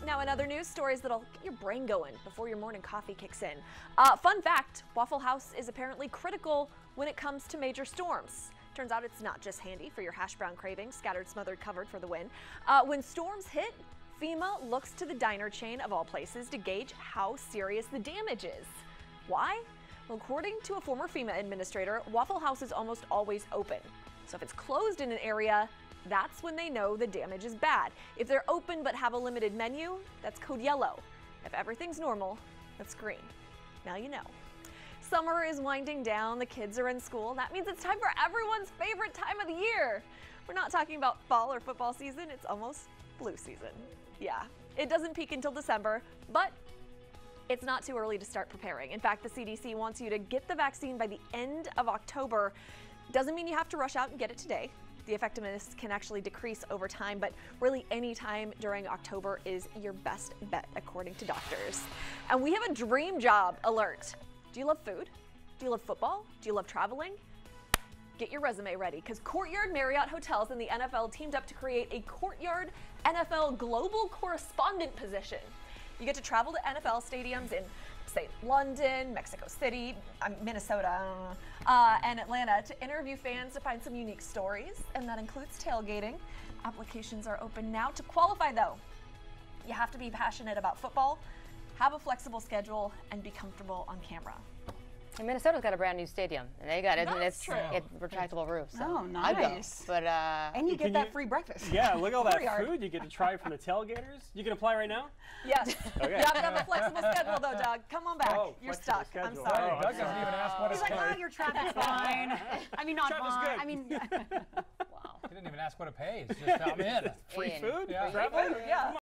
Now in other news stories that'll get your brain going before your morning coffee kicks in. Fun fact, Waffle House is apparently critical when it comes to major storms. Turns out it's not just handy for your hash brown cravings, scattered, smothered, covered for the win. When storms hit, FEMA looks to the diner chain of all places to gauge how serious the damage is. Why? Well, according to a former FEMA administrator, Waffle House is almost always open. So if it's closed in an area, that's when they know the damage is bad. If they're open but have a limited menu, that's code yellow. If everything's normal, that's green. Now you know. Summer is winding down, the kids are in school. That means it's time for everyone's favorite time of the year. We're not talking about fall or football season, it's almost flu season. Yeah, it doesn't peak until December, but it's not too early to start preparing. In fact, the CDC wants you to get the vaccine by the end of October. Doesn't mean you have to rush out and get it today. The effectiveness can actually decrease over time, but really any time during October is your best bet, according to doctors. And we have a dream job alert. Do you love food? Do you love football? Do you love traveling? Get your resume ready, because Courtyard Marriott Hotels and the NFL teamed up to create a Courtyard NFL Global Correspondent position. You get to travel to NFL stadiums in, say, London, Mexico City, Minnesota, and Atlanta to interview fans to find some unique stories, and that includes tailgating. Applications are open now. To qualify, though, you have to be passionate about football, have a flexible schedule, and be comfortable on camera. And Minnesota's got a brand new stadium, and they got it's retractable roof. So oh, nice! But and you get that free breakfast. Yeah, look at all that food you get to try from the tailgaters. You can apply right now. Yes. Okay. You have to have a flexible schedule, though, Doug. Come on back. Oh, you're stuck. schedule. I'm sorry. Doug doesn't even ask what He's it's like, oh, your traffic's fine. I mean, not Traffic's fine. good. I mean, wow. He didn't even ask what it pays. Just I'm in. Free food? Yeah. Traveling? Yeah.